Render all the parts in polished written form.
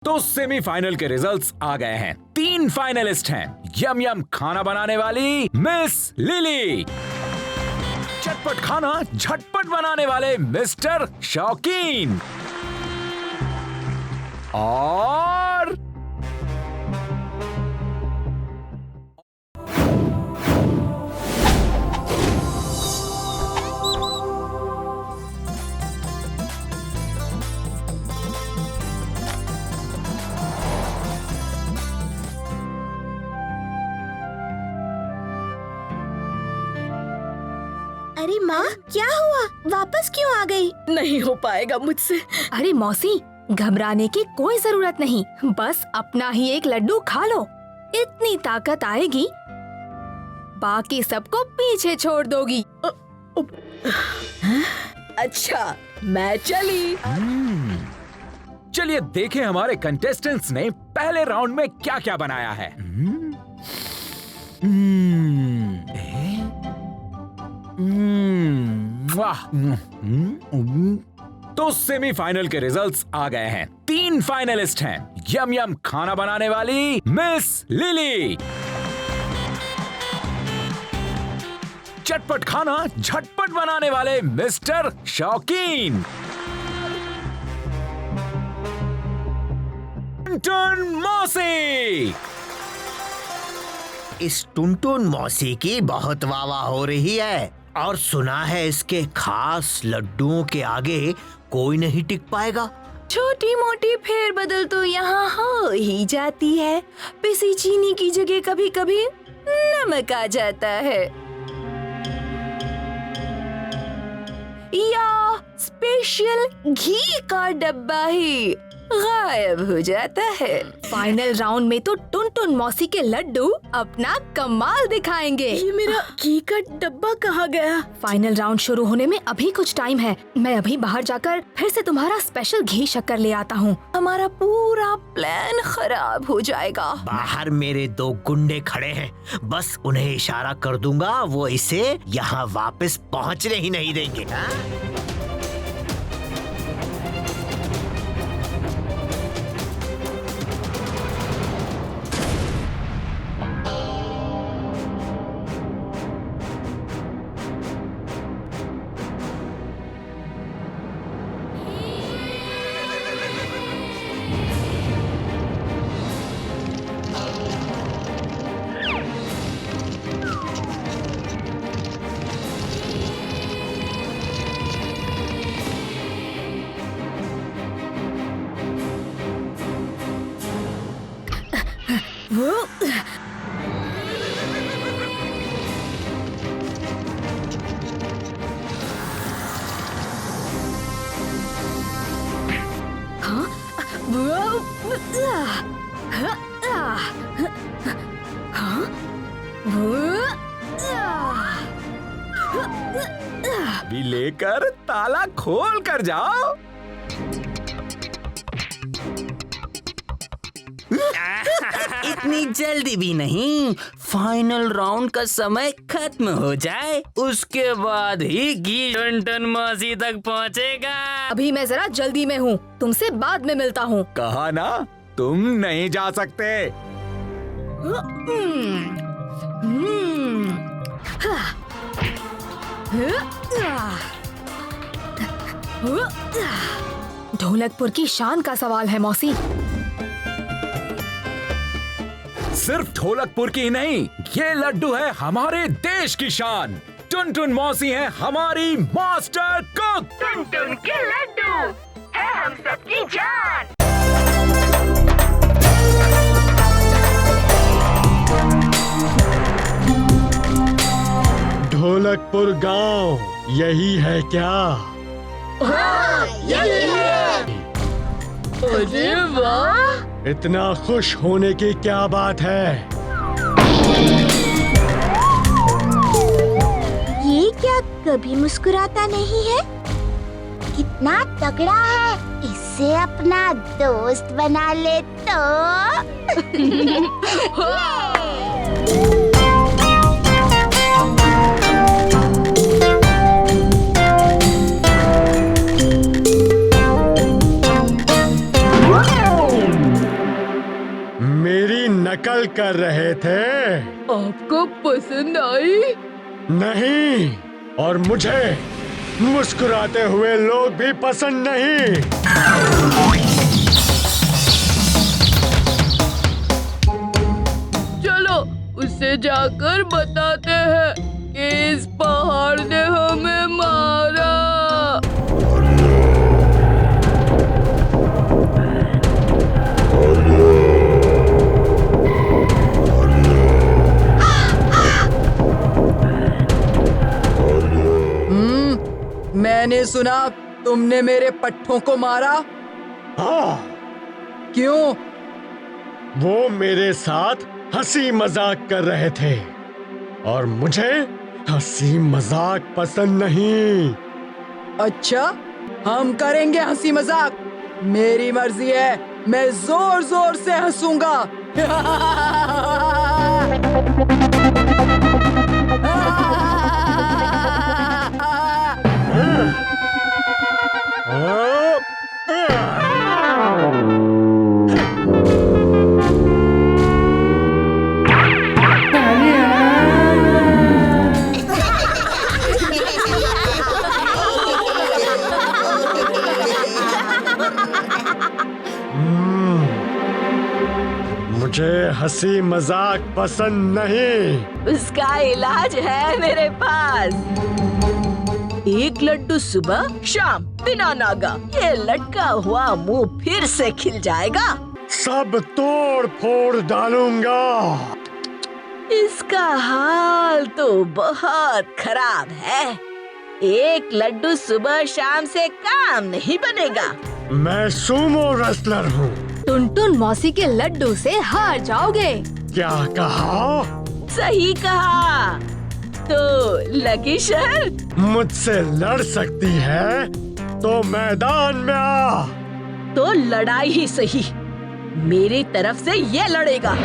तो सेमीफाइनल के रिजल्ट्स आ गए हैं। 3 फाइनलिस्ट हैं। यम यम खाना बनाने वाली मिस लिली, चटपट खाना झटपट बनाने वाले मिस्टर शौकीन, और अरे माँ, क्या हुआ? वापस क्यों आ गई? नहीं हो पाएगा मुझसे। अरे मौसी, घबराने की कोई जरूरत नहीं, बस अपना ही एक लड्डू खा लो, इतनी ताकत आएगी बाकी सबको पीछे छोड़ दोगी। अच्छा, मैं चली। चलिए देखें हमारे कंटेस्टेंट्स ने पहले राउंड में क्या क्या बनाया है। वाह। तो सेमीफाइनल के रिजल्ट्स आ गए हैं। 3 फाइनलिस्ट हैं। यम यम खाना बनाने वाली मिस लिली, चटपट खाना झटपट बनाने वाले मिस्टर शौकीन, टुनटुन मौसी। इस टुनटुन मौसी की बहुत वाहवाह हो रही है और सुना है इसके खास लड्डुओं के आगे कोई नहीं टिक पाएगा। छोटी मोटी फेर बदल तो यहाँ हो ही जाती है। पिसी चीनी की जगह कभी कभी नमक आ जाता है, या स्पेशल घी का डब्बा ही गायब हो जाता है। फाइनल राउंड में तो टुनटुन मौसी के लड्डू अपना कमाल दिखाएंगे। ये मेरा घी का डब्बा कहाँ गया? फाइनल राउंड शुरू होने में अभी कुछ टाइम है। मैं अभी बाहर जाकर फिर से तुम्हारा स्पेशल घी शक्कर ले आता हूँ। हमारा पूरा प्लान खराब हो जाएगा। बाहर मेरे 2 गुंडे खड़े हैं, बस उन्हें इशारा कर दूंगा, वो इसे यहाँ वापस पहुँचने ही नहीं देंगे। भी लेकर ताला खोल कर जाओ। इतनी जल्दी भी नहीं, फाइनल राउंड का समय खत्म हो जाए उसके बाद ही घी टुनटुन मौसी तक पहुंचेगा। अभी मैं जरा जल्दी में हूँ, तुमसे बाद में मिलता हूँ। कहा ना तुम नहीं जा सकते। ढोलकपुर की शान का सवाल है मौसी। सिर्फ ढोलकपुर की ही नहीं, ये लड्डू है हमारे देश की शान। टुनटुन मौसी है हमारी मास्टर कुक। टुनटुन के लड्डू है हम सबकी जान। ढोलकपुर गांव यही है क्या? हाँ, यही है। अरे वाह! इतना खुश होने की क्या बात है? ये क्या कभी मुस्कुराता नहीं है? कितना तगड़ा है, इससे अपना दोस्त बना ले तो। नकल कर रहे थे। आपको पसंद आई? नहीं, और मुझे मुस्कुराते हुए लोग भी पसंद नहीं। चलो उसे जाकर बताते हैं कि इस पहाड़ ने हमें मारा। मैंने सुना तुमने मेरे पट्ठों को मारा। हाँ, क्यों? वो मेरे साथ हंसी मजाक कर रहे थे और मुझे हंसी मजाक पसंद नहीं। अच्छा, हम करेंगे हंसी मजाक। मेरी मर्जी है, मैं जोर जोर से हंसूंगा। मुझे हंसी मजाक पसंद नहीं। उसका इलाज है मेरे पास। एक लड्डू सुबह शाम बिना नागा, ये लटका हुआ मुंह फिर से खिल जाएगा। सब तोड़ फोड़ डालूंगा। इसका हाल तो बहुत खराब है। एक लड्डू सुबह शाम से काम नहीं बनेगा। मैं सूमो रेसलर हूँ। टुनटुन मौसी के लड्डू से हार जाओगे। क्या कहा? सही कहा। तो लकी शहर मुझसे लड़ सकती है तो मैदान में आ। तो लड़ाई ही सही, मेरी तरफ से ये लड़ेगा।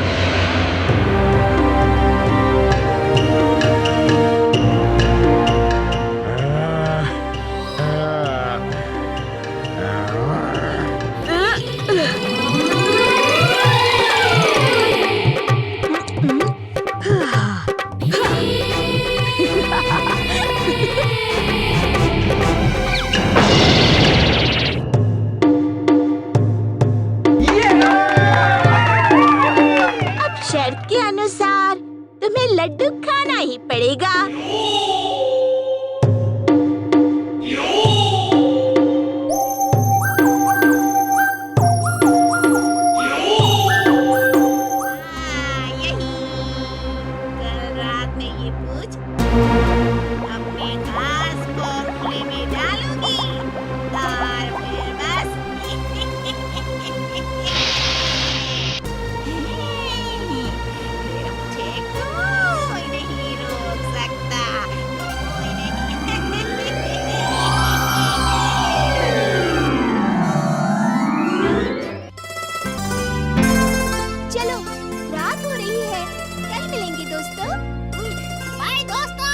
शर्त के अनुसार तुम्हें लड्डू खाना ही पड़ेगा। कल रात में ये पूछ अपने घास को खुले में डालूंगी और फिर बस मुझे कोई नहीं रोक सकता। कोई नहीं। चलो, रात हो रही है, कल मिलेंगे दोस्तों। बाय दोस्तों।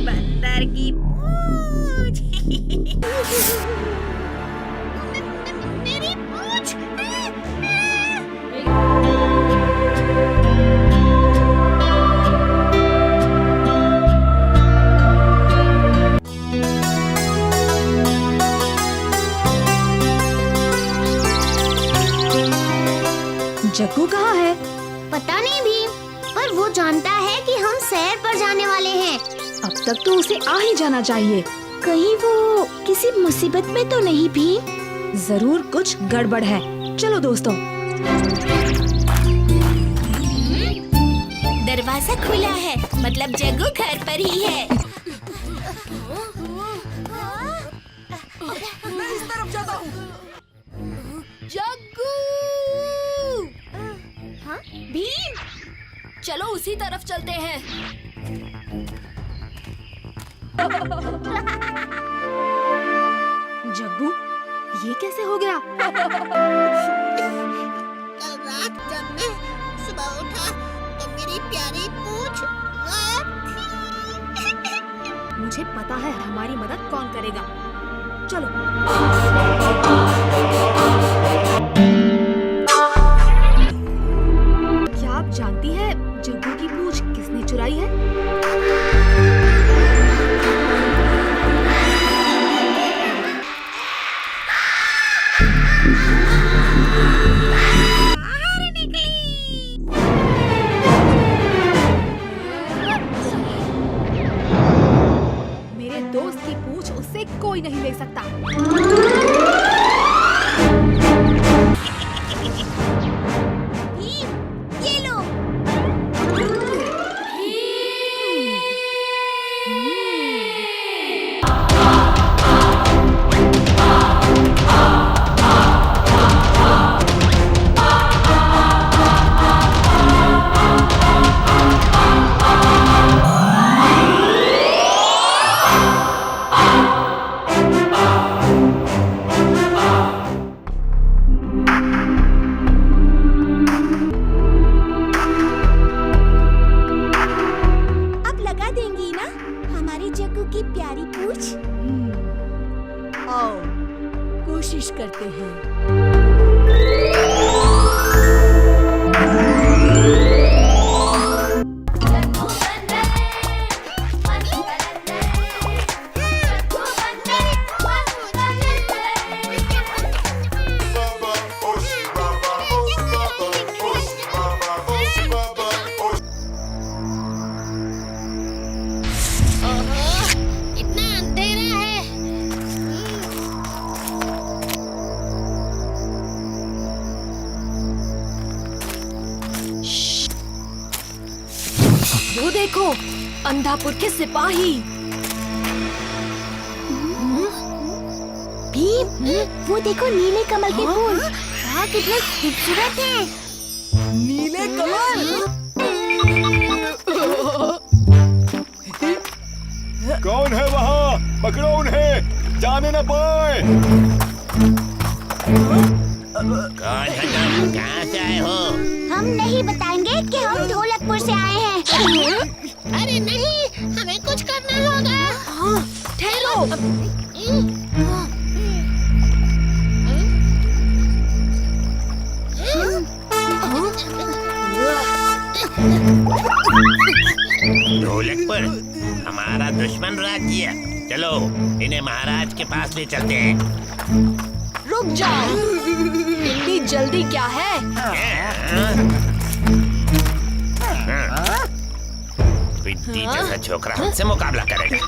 बंदर की पूंछ। मेरी पूंछ। जग्गू कहाँ है? पता नहीं भी, पर वो जानता है कि हम सैर पर जाने वाले हैं। अब तक तो उसे आ ही जाना चाहिए। कहीं वो किसी मुसीबत में तो नहीं भी? जरूर कुछ गड़बड़ है। चलो दोस्तों। दरवाजा खुला है, मतलब जग्गू घर पर ही है। मैं इस तरफ जाता हूँ। जग्गू! हाँ? भीम! चलो उसी तरफ चलते हैं। जग्गू, ये कैसे हो गया? कल रात जब मैं सुबह उठा तो मेरी प्यारी पूंछ गायब मुझे पता है हमारी मदद कौन करेगा। चलो। क्या आप जानती है जग्गू की पूंछ किसने चुराई है? मेरे दोस्त की पूंछ उससे कोई नहीं ले सकता। ये लो। अब लगा देंगी ना हमारी जग्गू की प्यारी पूंछ? आओ कोशिश करते हैं। इतना अंधेरा है। वो देखो, अंधापुर के सिपाही। भीम, वो देखो नीले कमल के फूल। हाँ, कितने खूबसूरत हैं। नीले कमल। कौन है वहाँ? पकड़ो उन्हें, जाने न पाए। कौन है तुम? कहाँ से आए हो? हम नहीं बताएंगे कि हम ढोलकपुर से आए हैं। अरे नहीं, हमें कुछ करना होगा। ठहरो। ढोलकपुर हमारा दुश्मन राज्य। चलो इन्हें महाराज के पास ले चलते हैं। रुक जाओ, इतनी जल्दी क्या है? पिट्टी जैसा छोकरा हमसे मुकाबला करेगा।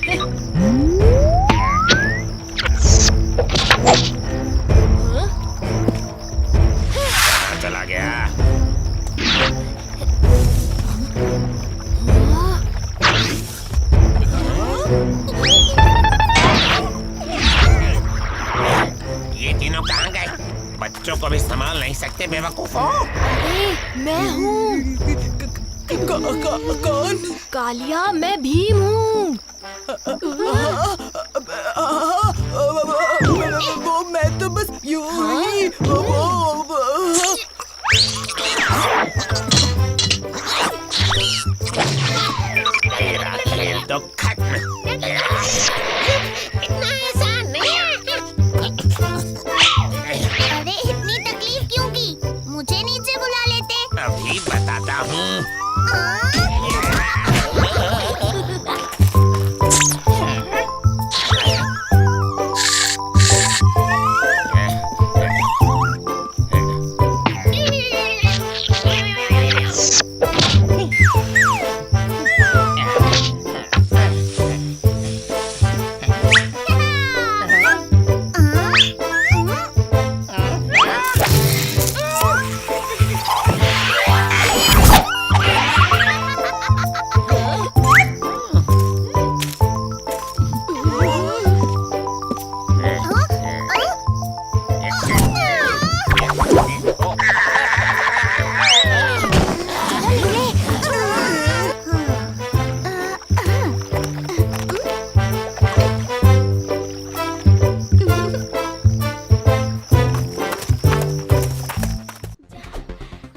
कहाँ चला गया? ये तीनों कहाँ गए? बच्चों को भी संभाल नहीं सकते बेवकूफों। मैं हूँ। कौन? कालिया, मैं भीम हूँ। वो मैं तो बस यूं ही। तेरा खेल तो खत्म। इतना आसान नहीं है। अरे इतनी तकलीफ क्यों की? मुझे नीचे बुला लेते। अभी बताता हूँ।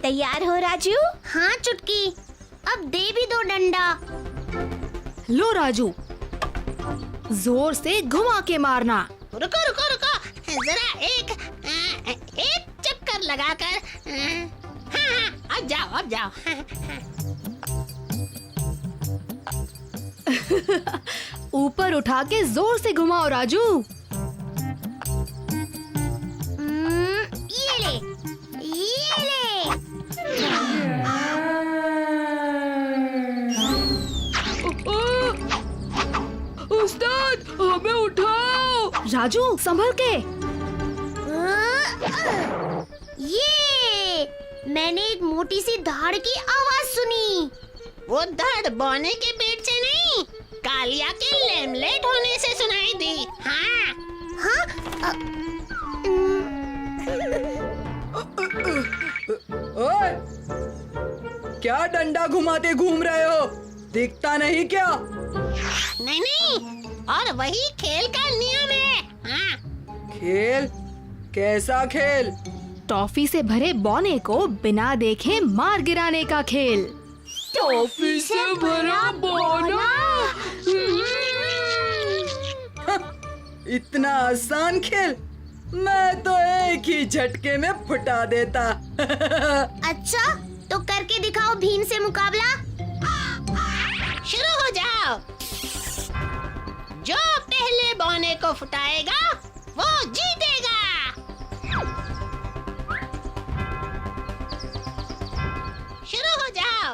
तैयार हो राजू? हाँ चुटकी, अब दे भी दो डंडा। लो राजू, जोर से घुमा के मारना। रुको रुको रुको, जरा एक चक्कर लगाकर। हाँ, अब जाओ। ऊपर उठा के जोर से घुमाओ राजू। ये ले। उस्ताद, हमें उठाओ। राजू संभल के। ये मैंने एक मोटी सी धाड़ की आवाज सुनी। वो धड़ बौने के पेट से नहीं, कालिया के लेमलेट होने से सुनाई दी। हाँ, ओए, क्या डंडा घुमाते घूम रहे हो? दिखता नहीं क्या? नहीं, और वही खेल का नियम है। हाँ, खेल? कैसा खेल? टॉफी से भरे बौने को बिना देखे मार गिराने का खेल। टॉफी से भरा बौना? इतना आसान खेल? मैं तो एक ही झटके में फुटा देता। अच्छा, तो करके दिखाओ भीम से मुकाबला। शुरू हो जाओ। जो पहले बौने को फुटाएगा वो जीतेगा। शुरू हो जाओ।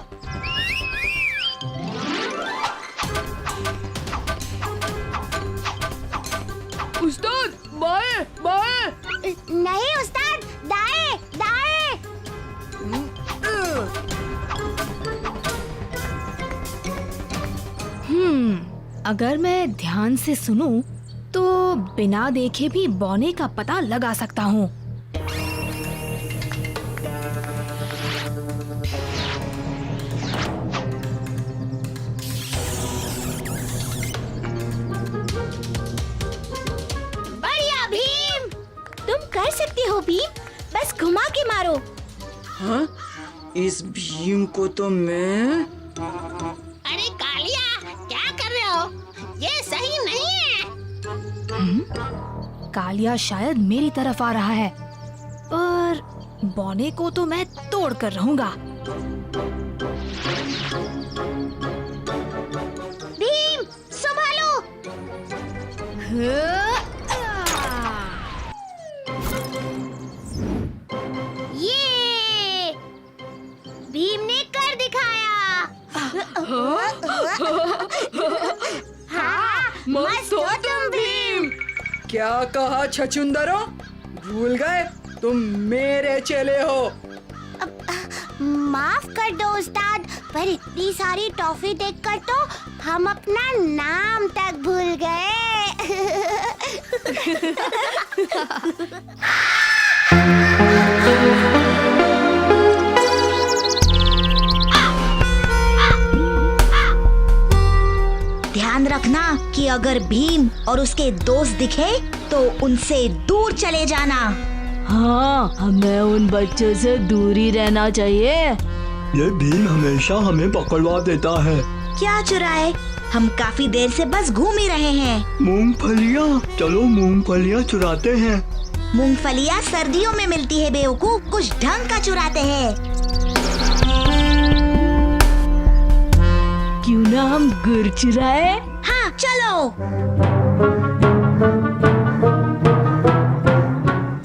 उस्ताद, बाएं, बाएं। नहीं उस्ताद, दाएं, दाएं। अगर मैं ध्यान से सुनूं, तो बिना देखे भी बौने का पता लगा सकता हूँ। बढ़िया भीम, तुम कर सकते हो भीम, बस घुमा के मारो। हाँ? इस भीम को तो मैं... अरे कालिया, क्या कर रहे हो? ये सही नहीं है। कालिया शायद मेरी तरफ आ रहा है, पर बौने को तो मैं तोड़ कर रहूंगा। भीम, संभालो। ये भीम ने कर दिखाया। हाँ, मस्त हो तुम भीम। क्या कहा छछुंदरो? भूल गए तुम मेरे चेले हो। माफ कर दो उस्ताद, पर इतनी सारी टॉफी देखकर तो हम अपना नाम तक भूल गए। ध्यान रखना कि अगर भीम और उसके दोस्त दिखे तो उनसे दूर चले जाना। हाँ, हमें उन बच्चों से दूर ही रहना चाहिए। ये भीम हमेशा हमें पकड़वा देता है। क्या चुराए? हम काफी देर से बस घूम ही रहे हैं। मूंगफलियाँ, चलो मूंगफलियाँ चुराते हैं। मूंगफलियाँ सर्दियों में मिलती है बेवकूफ, कुछ ढंग का चुराते हैं। क्यों ना हम गुड़ चुराए? हाँ चलो।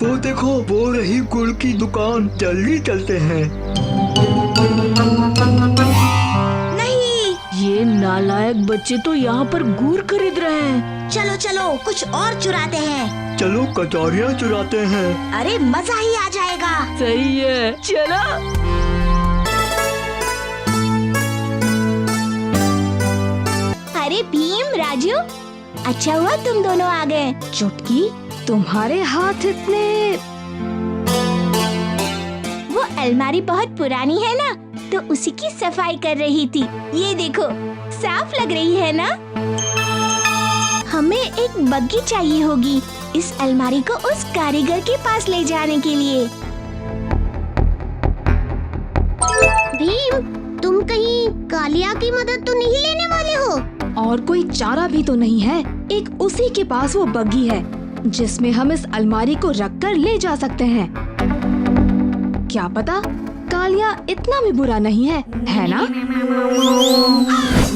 वो देखो, वो रही गुड़ की दुकान, जल्दी चलते हैं। नहीं, ये नालायक बच्चे तो यहाँ पर गुड़ खरीद रहे हैं। चलो चलो, कुछ और चुराते हैं। चलो कचौरियाँ चुराते हैं। अरे मजा ही आ जाएगा। सही है, चलो। अरे भीम, राजू, अच्छा हुआ तुम दोनों आ गए। चुटकी, तुम्हारे हाथ इतने... वो अलमारी बहुत पुरानी है ना, तो उसी की सफाई कर रही थी। ये देखो, साफ लग रही है ना? हमें एक बग्गी चाहिए होगी इस अलमारी को उस कारीगर के पास ले जाने के लिए। भीम, तुम कहीं कालिया की मदद तो नहीं लेने वाले हो? और कोई चारा भी तो नहीं है। एक उसी के पास वो बग्गी है जिसमें हम इस अलमारी को रखकर ले जा सकते हैं। क्या पता कालिया इतना भी बुरा नहीं है ना?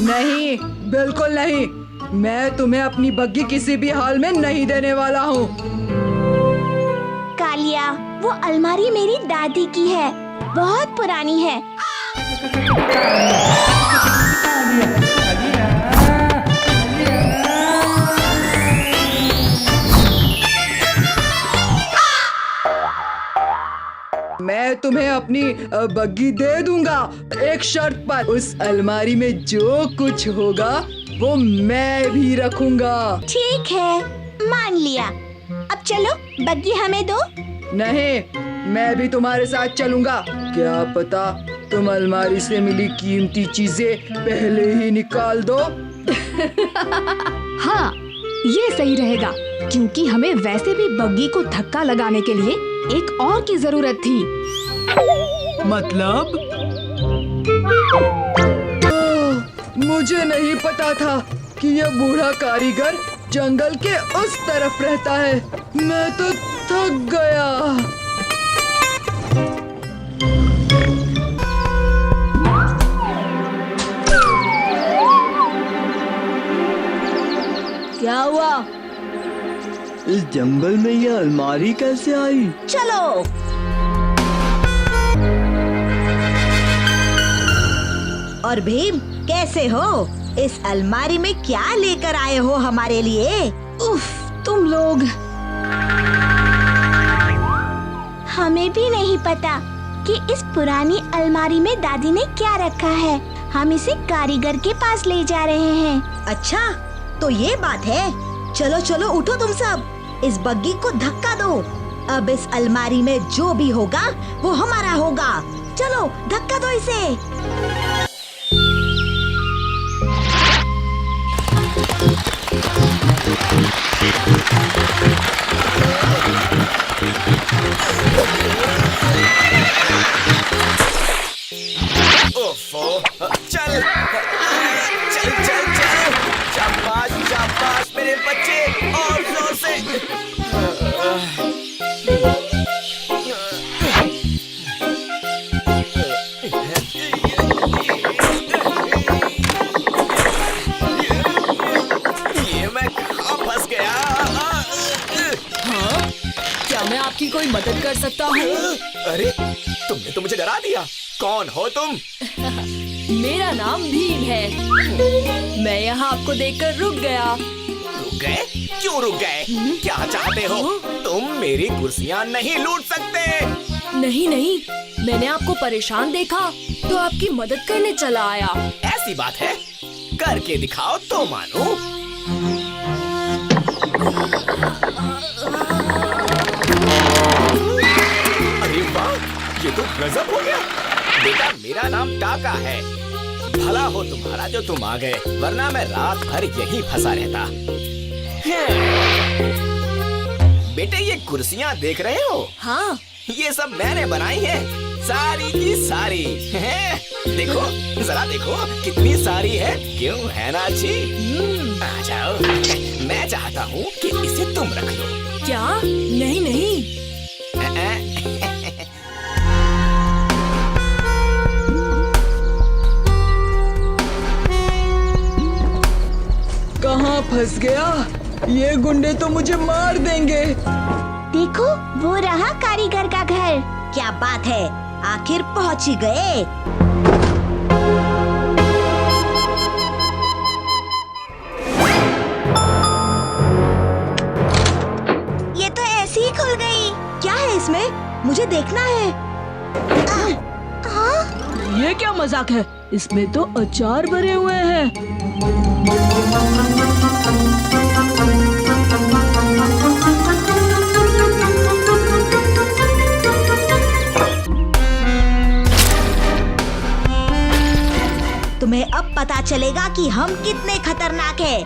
नहीं, बिल्कुल नहीं। मैं तुम्हें अपनी बग्गी किसी भी हाल में नहीं देने वाला हूँ। कालिया, वो अलमारी मेरी दादी की है, बहुत पुरानी है। मैं तुम्हें अपनी बग्गी दे दूंगा, एक शर्त पर। उस अलमारी में जो कुछ होगा वो मैं भी रखूंगा। ठीक है, मान लिया। अब चलो, बग्गी हमें दो। नहीं, मैं भी तुम्हारे साथ चलूंगा। क्या पता तुम अलमारी से मिली कीमती चीजें पहले ही निकाल दो। हाँ, ये सही रहेगा, क्योंकि हमें वैसे भी बग्गी को धक्का लगाने के लिए एक और की जरूरत थी। मतलब? मुझे नहीं पता था कि यह बूढ़ा कारीगर जंगल के उस तरफ रहता है। मैं तो थक गया। क्या हुआ? इस जंगल में ये अलमारी कैसे आई? चलो। और भीम, कैसे हो? इस अलमारी में क्या लेकर आए हो हमारे लिए? उफ, तुम लोग। हमें भी नहीं पता कि इस पुरानी अलमारी में दादी ने क्या रखा है। हम इसे कारीगर के पास ले जा रहे हैं। अच्छा, तो ये बात है। चलो चलो, उठो तुम सब, इस बग्गी को धक्का दो। अब इस अलमारी में जो भी होगा वो हमारा होगा। चलो, धक्का दो इसे। ओफो, चल चल चल चल, शाबाश शाबाश मेरे बच्चे, और जोर से। ये मैं कहाँ फंस गया? हाँ? क्या मैं आपकी कोई मदद कर सकता हूँ? अरे, तुमने तो मुझे डरा दिया। कौन हो तुम? मेरा नाम भीम है। मैं यहाँ आपको देखकर रुक गया। रुक गए? क्यों रुक गए? क्या चाहते हो? तुम मेरी कुर्सियाँ नहीं लूट सकते। नहीं नहीं, मैंने आपको परेशान देखा तो आपकी मदद करने चला आया। ऐसी बात है? करके दिखाओ तो मानो। अरे वाह, ये तो गजब हो गया। बेटा, मेरा नाम टाका है। भला हो तुम्हारा जो तुम आ गए, वरना मैं रात भर यही फंसा रहता। बेटे, ये कुर्सियाँ देख रहे हो? हाँ। ये सब मैंने बनाई है, सारी की सारी। देखो, जरा देखो कितनी सारी है। क्यों, है ना अच्छी? आ जाओ। मैं चाहता हूँ कि इसे तुम रख लो। क्या? नहीं नहीं। कहाँ फंस गया? ये गुंडे तो मुझे मार देंगे। देखो, वो रहा कारीगर का घर। क्या बात है, आखिर पहुँच ही गए। ये तो ऐसे ही खुल गई। क्या है इसमें? मुझे देखना है। ये क्या मजाक है? इसमें तो अचार भरे हुए हैं। तुम्हें अब पता चलेगा कि हम कितने खतरनाक हैं।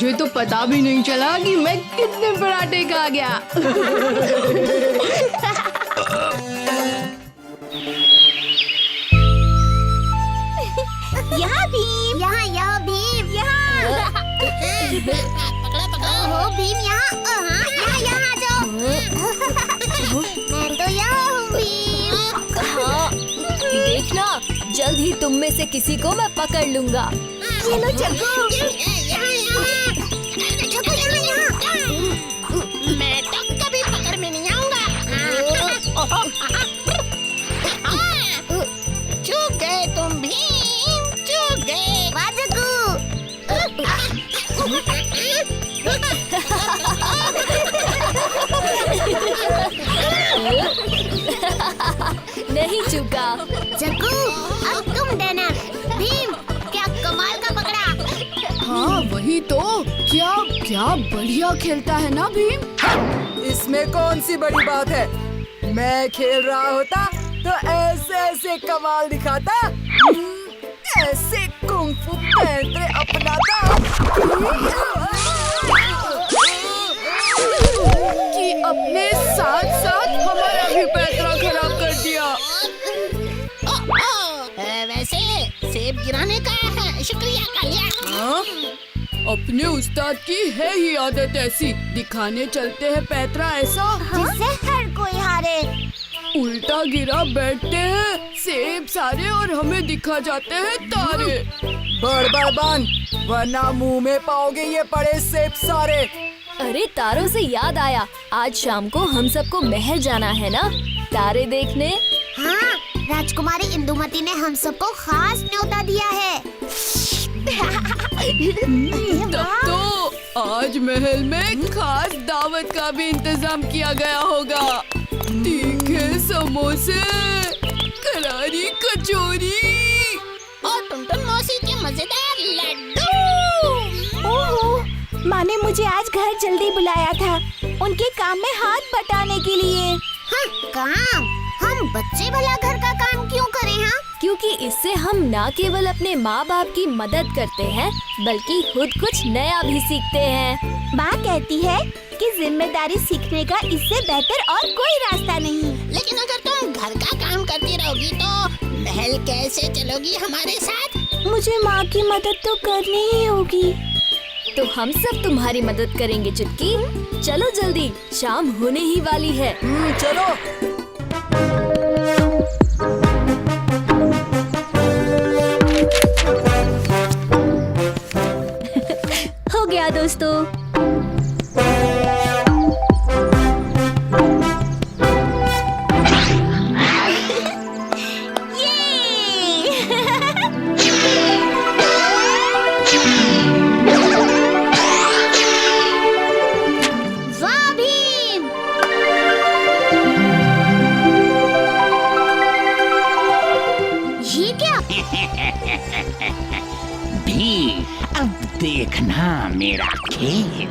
मुझे तो पता भी नहीं चला कि मैं कितने पराठे खा गया। यहाँ भीम, यहाँ भीम, यहाँ। पकड़ा पकड़ा। हो भीम यहाँ, यहाँ आ जाओ। मैं तो यहाँ हूँ भीम। हाँ, देखना जल्द ही तुम में से किसी को मैं पकड़ लूंगा। ये लो चक्कू। चक्कू यहाँ। मैं तो कभी पकड़ में नहीं आऊंगा। चूक गए तुम भीम, चूक गए। वाह चक्कू। नहीं चूका। चक्कू अब तुम देना। भीम क्या कमाल का पकड़ा। हाँ वही तो, क्या क्या बढ़िया खेलता है ना भीम। इसमें कौन सी बड़ी बात है? मैं खेल रहा होता तो ऐसे ऐसे कमाल दिखाता, ऐसे कुंफू पैंतरे अपनाता कि अपने साथ साथ हमारा भी पैतरा खराब कर दिया। वैसे सेब गिराने का है, शुक्रिया कालिया। हाँ? अपने उस्ताद की है ही आदत ऐसी, दिखाने चलते हैं पैतरा ऐसा जिससे हर कोई हारे। उल्टा गिरा बैठते हैं सेब सारे और हमें दिखा जाते हैं तारे। बड़ बांध, वरना मुंह में पाओगे ये पड़े सेब सारे। अरे तारों से याद आया, आज शाम को हम सबको महल जाना है ना तारे देखने। हाँ, राजकुमारी इंदुमती ने हम सबको खास न्योता दिया है। तब तो आज महल में खास दावत का भी इंतजाम किया गया होगा। तीखे समोसे, करारी कचौरी और टुनटुन मौसी के मजेदार लड्डू। ओहो, माँ ने मुझे आज घर जल्दी बुलाया था उनके काम में हाथ बटाने के लिए। हाँ, काम? हम बच्चे भला घर का काम क्यों करें? हाँ, क्योंकि इससे हम न केवल अपने माँ बाप की मदद करते हैं बल्कि खुद कुछ नया भी सीखते हैं। माँ कहती है कि जिम्मेदारी सीखने का इससे बेहतर और कोई रास्ता नहीं। लेकिन अगर तुम घर का काम करती रहोगी तो महल कैसे चलोगी हमारे साथ? मुझे माँ की मदद तो करनी ही होगी। तो हम सब तुम्हारी मदद करेंगे चुटकी। चलो जल्दी, शाम होने ही वाली है। चलो। हो गया दोस्तों। वाह भीम! ये क्या? भी अब देखना मेरा खेल।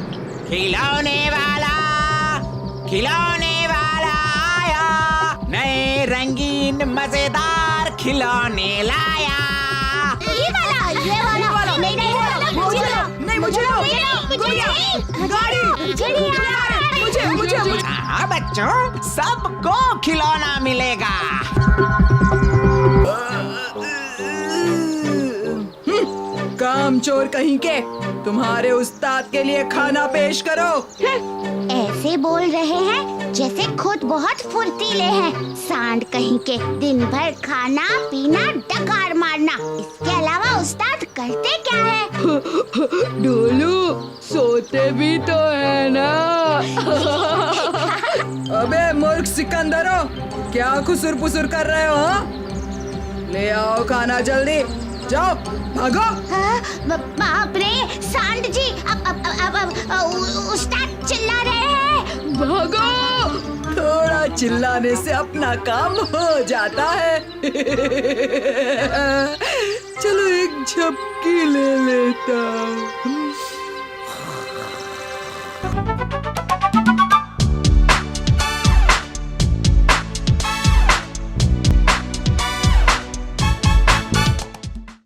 खिलौने वाला आया, नए रंगीन मजेदार खिलौने लाया। ये वाला नहीं, मुझे हाँ बच्चों, सबको खिलौना मिलेगा। काम चोर कहीं के, तुम्हारे उस्ताद के लिए खाना पेश करो। ऐसे बोल रहे हैं जैसे खुद बहुत फुर्तीले हैं। सांड कहीं के, दिन भर खाना पीना डकार मारना, इसके अलावा उस्ताद करते क्या है? ढोलू, सोते भी तो है ना। अबे मूर्ख सिकंदरो, क्या खुसुर पुसुर कर रहे हो? हाँ? ले आओ खाना जल्दी, जाओ भागो। बाप रे सांड जी, अब उस्ताद चिल्ला रहे हैं। भागो, थोड़ा चिल्लाने से अपना काम हो जाता है। चलो एक झपकी ले लेता।